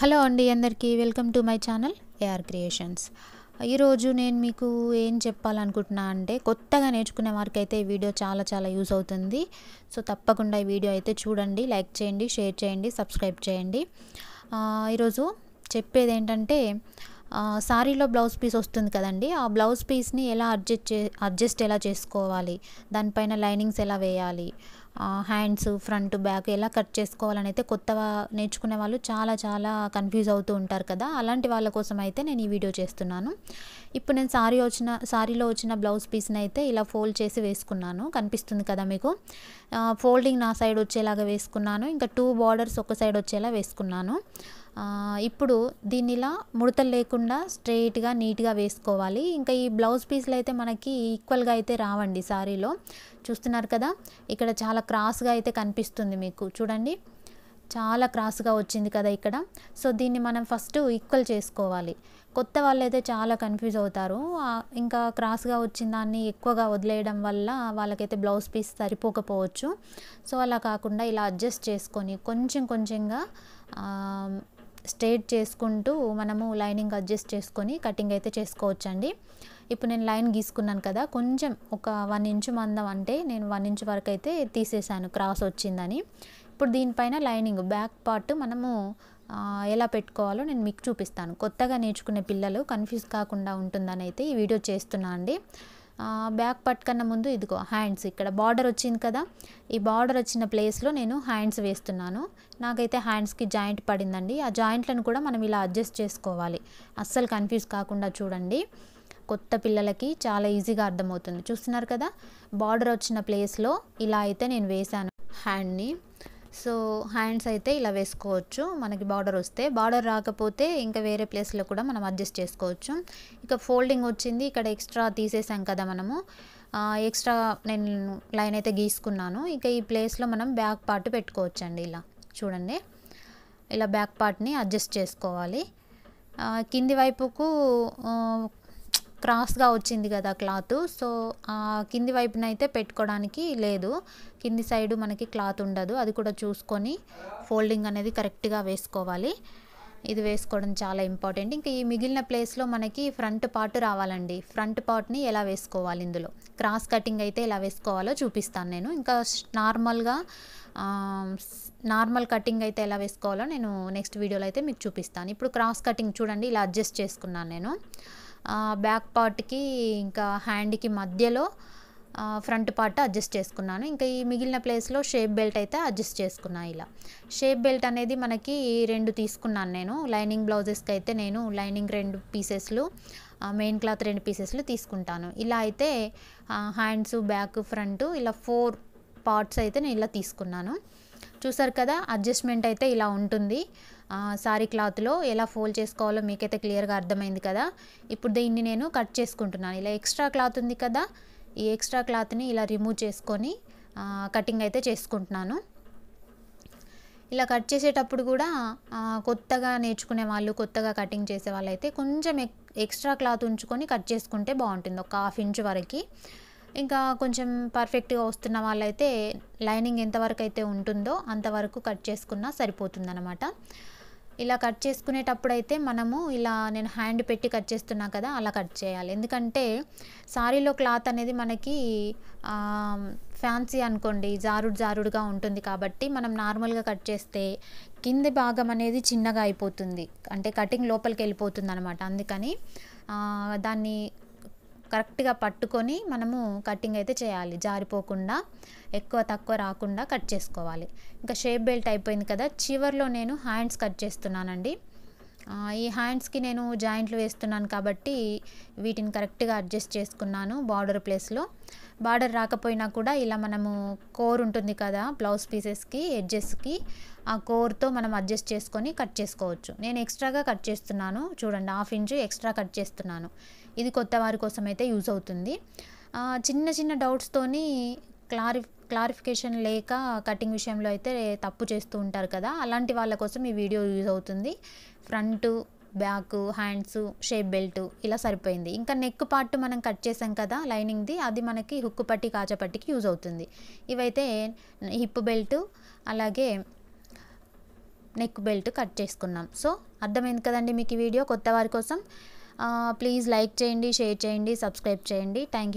Hello అండి అందరికీ welcome to my channel AR creations. ఈరోజు నేను మీకు ఏం చెప్పాలనుకుంటున్నా అంటే కొత్తగా నేర్చుకునే వారికి అయితే ఈ వీడియో చాలా యూజ్ అవుతుంది. సో తప్పకుండా ఈ వీడియో అయితే చూడండి, లైక్ చేయండి, షేర్ చేయండి, సబ్స్క్రైబ్ చేయండి. ఈరోజు చెప్పేది ఏంటంటే సారీలో బ్లౌజ్ పీస్ వస్తుంది కదండి, ఆ బ్లౌజ్ పీస్ని ఎలా అడ్జస్ట్ ఎలా చేసుకోవాలి, దానిపైన లైనింగ్స్ ఎలా వేయాలి, హ్యాండ్స్ ఫ్రంట్ బ్యాక్ ఎలా కట్ చేసుకోవాలని అయితే కొత్తగా నేర్చుకునే వాళ్ళు చాలా కన్ఫ్యూజ్ అవుతూ ఉంటారు కదా. అలాంటి వాళ్ళ కోసం అయితే నేను ఈ వీడియో చేస్తున్నాను. ఇప్పుడు నేను సారీలో వచ్చిన బ్లౌజ్ పీస్ని అయితే ఇలా ఫోల్డ్ చేసి వేసుకున్నాను, కనిపిస్తుంది కదా మీకు. ఫోల్డింగ్ నా సైడ్ వచ్చేలాగా వేసుకున్నాను, ఇంకా 2 బార్డర్స్ ఒక సైడ్ వచ్చేలా వేసుకున్నాను. ఇప్పుడు దీన్ని ఇలా ముడతలు లేకుండా స్ట్రెయిట్గా నీట్గా వేసుకోవాలి. ఇంకా ఈ బ్లౌజ్ పీస్లు అయితే మనకి ఈక్వల్గా అయితే రావండి సారీలో. చూస్తున్నారు కదా, ఇక్కడ చాలా క్రాస్గా అయితే కనిపిస్తుంది మీకు, చూడండి చాలా క్రాస్గా వచ్చింది కదా ఇక్కడ. సో దీన్ని మనం ఫస్ట్ ఈక్వల్ చేసుకోవాలి. కొత్త వాళ్ళు అయితే చాలా కన్ఫ్యూజ్ అవుతారు. ఇంకా క్రాస్గా వచ్చిన దాన్ని ఎక్కువగా వదిలేయడం వల్ల వాళ్ళకైతే బ్లౌజ్ పీస్ సరిపోకపోవచ్చు. సో అలా కాకుండా ఇలా అడ్జస్ట్ చేసుకొని కొంచెంగా స్ట్రైట్ చేసుకుంటూ మనము లైనింగ్ అడ్జస్ట్ చేసుకొని కటింగ్ అయితే చేసుకోవచ్చండి. ఇప్పుడు నేను లైన్ గీసుకున్నాను కదా, కొంచెం ఒక 1 ఇంచు మందం, అంటే నేను 1 ఇంచు వరకు అయితే తీసేసాను క్రాస్ వచ్చిందని. ఇప్పుడు దీనిపైన లైనింగ్ బ్యాక్ పార్ట్ మనము ఎలా పెట్టుకోవాలో నేను మీకు చూపిస్తాను. కొత్తగా నేర్చుకునే పిల్లలు కన్ఫ్యూజ్ కాకుండా ఉంటుందని అయితే ఈ వీడియో చేస్తున్నా అండి. బ్యాక్ పార్ట్ కన్నా ముందు ఇదిగో హ్యాండ్స్, ఇక్కడ బార్డర్ వచ్చింది కదా, ఈ బార్డర్ వచ్చిన ప్లేస్లో నేను హ్యాండ్స్ వేస్తున్నాను. నాకైతే హ్యాండ్స్కి జాయింట్ పడిందండి. ఆ జాయింట్లను కూడా మనం ఇలా అడ్జస్ట్ చేసుకోవాలి, అస్సలు కన్ఫ్యూజ్ కాకుండా. చూడండి, కొత్త పిల్లలకి చాలా ఈజీగా అర్థమవుతుంది. చూస్తున్నారు కదా, బార్డర్ వచ్చిన ప్లేస్లో ఇలా అయితే నేను వేసాను హ్యాండ్ని. సో హ్యాండ్స్ అయితే ఇలా వేసుకోవచ్చు మనకి బార్డర్ వస్తే. బార్డర్ రాకపోతే ఇంకా వేరే ప్లేస్లో కూడా మనం అడ్జస్ట్ చేసుకోవచ్చు. ఇక ఫోల్డింగ్ వచ్చింది, ఇక్కడ ఎక్స్ట్రా తీసేసాం కదా మనము, ఎక్స్ట్రా నేను లైన్ అయితే గీసుకున్నాను. ఇక ఈ ప్లేస్లో మనం బ్యాక్ పార్ట్ పెట్టుకోవచ్చండి. ఇలా చూడండి, ఇలా బ్యాక్ పార్ట్ని అడ్జస్ట్ చేసుకోవాలి. కింది వైపుకు క్రాస్గా వచ్చింది కదా క్లాత్, సో కింది వైపున అయితే పెట్టుకోవడానికి లేదు, కింది సైడు మనకి క్లాత్ ఉండదు. అది కూడా చూసుకొని ఫోల్డింగ్ అనేది కరెక్ట్గా వేసుకోవాలి. ఇది వేసుకోవడం చాలా ఇంపార్టెంట్. ఇంకా ఈ మిగిలిన ప్లేస్లో మనకి ఫ్రంట్ పార్ట్ రావాలండి. ఫ్రంట్ పార్ట్ని ఎలా వేసుకోవాలి, ఇందులో క్రాస్ కటింగ్ అయితే ఎలా వేసుకోవాలో చూపిస్తాను నేను. ఇంకా నార్మల్ కటింగ్ అయితే ఎలా వేసుకోవాలో నేను నెక్స్ట్ వీడియోలో అయితే మీకు చూపిస్తాను. ఇప్పుడు క్రాస్ కటింగ్ చూడండి, ఇలా అడ్జస్ట్ చేసుకున్నాను నేను. బ్యాక్ పార్ట్కి ఇంకా హ్యాండ్కి మధ్యలో ఫ్రంట్ పార్ట్ అడ్జస్ట్ చేసుకున్నాను. ఇంకా ఈ మిగిలిన ప్లేస్లో షేప్ బెల్ట్ అయితే అడ్జస్ట్ చేసుకున్నాను. ఇలా షేప్ బెల్ట్ అనేది మనకి 2 తీసుకున్నాను నేను. లైనింగ్ బ్లౌజెస్కి అయితే నేను లైనింగ్ 2 పీసెస్లు, మెయిన్ క్లాత్ 2 పీసెస్లు తీసుకుంటాను. ఇలా అయితే హ్యాండ్స్ బ్యాక్ ఫ్రంట్ ఇలా 4 పార్ట్స్ అయితే నేను ఇలా తీసుకున్నాను. చూసారు కదా, అడ్జస్ట్మెంట్ అయితే ఇలా ఉంటుంది. సారీ క్లాత్లో ఎలా ఫోల్డ్ చేసుకోవాలో మీకైతే క్లియర్గా అర్థమైంది కదా. ఇప్పుడు దీన్ని నేను కట్ చేసుకుంటున్నాను. ఇలా ఎక్స్ట్రా క్లాత్ ఉంది కదా, ఈ ఎక్స్ట్రా క్లాత్ని ఇలా రిమూవ్ చేసుకొని కటింగ్ అయితే చేసుకుంటున్నాను. ఇలా కట్ చేసేటప్పుడు కూడా కొత్తగా నేర్చుకునే వాళ్ళు, కొత్తగా కటింగ్ చేసే వాళ్ళు అయితే కొంచెం ఎక్స్ట్రా క్లాత్ ఉంచుకొని కట్ చేసుకుంటే బాగుంటుంది, ఒక 1/2 ఇంచు వరకు. ఇంకా కొంచెం పర్ఫెక్ట్గా వస్తున్న వాళ్ళైతే లైనింగ్ ఎంతవరకు అయితే ఉంటుందో అంతవరకు కట్ చేసుకున్నా సరిపోతుందన్నమాట. ఇలా కట్ చేసుకునేటప్పుడు అయితే మనము ఇలా నేను హ్యాండ్ పెట్టి కట్ చేస్తున్నా కదా, అలా కట్ చేయాలి. ఎందుకంటే సారీలో క్లాత్ అనేది మనకి ఫ్యాన్సీ అనుకోండి, జారుడుగా ఉంటుంది కాబట్టి మనం నార్మల్గా కట్ చేస్తే కింది భాగం అనేది చిన్నగా అయిపోతుంది, అంటే కటింగ్ లోపలికి వెళ్ళిపోతుంది అనమాట. అందుకని దాన్ని కరెక్ట్గా పట్టుకొని మనము కటింగ్ అయితే చేయాలి, జారిపోకుండా ఎక్కువ తక్కువ రాకుండా కట్ చేసుకోవాలి. ఇంకా షేప్ బెల్ట్ అయిపోయింది కదా, చివర్లో నేను హ్యాండ్స్ కట్ చేస్తున్నానండి. ఈ హ్యాండ్స్కి నేను జాయింట్లు వేస్తున్నాను కాబట్టి వీటిని కరెక్ట్గా అడ్జస్ట్ చేసుకున్నాను. బార్డర్ ప్లేస్లో బార్డర్ రాకపోయినా కూడా ఇలా మనము కోర్ ఉంటుంది కదా బ్లౌజ్ పీసెస్కి ఎడ్జెస్కి, ఆ కోర్తో మనం అడ్జస్ట్ చేసుకొని కట్ చేసుకోవచ్చు. నేను ఎక్స్ట్రాగా కట్ చేస్తున్నాను, చూడండి 1/2 ఇంచు ఎక్స్ట్రా కట్ చేస్తున్నాను. ఇది కొత్త వారి కోసం అయితే యూజ్ అవుతుంది. చిన్న డౌట్స్తోని క్లారిఫికేషన్ లేక కటింగ్ విషయంలో అయితే తప్పు చేస్తూ ఉంటారు కదా, అలాంటి వాళ్ళ కోసం ఈ వీడియో యూజ్ అవుతుంది. Front back hands shape belt ఇలా సరిపోయింది. ఇంకా నెక్ పార్ట్ మనం కట్ చేసాం కదా లైనింగ్ది, అది మనకి హుక్కు పట్టి కాజపట్టికి యూజ్ అవుతుంది. ఇవైతే హిప్ బెల్ట్ అలాగే నెక్ బెల్ట్ కట్ చేసుకున్నాం. సో అర్థమైంది కదండి మీకు ఈ వీడియో. కొత్త వారి కోసం ప్లీజ్ లైక్ చేయండి, షేర్ చేయండి, సబ్స్క్రైబ్ చేయండి. Thank you.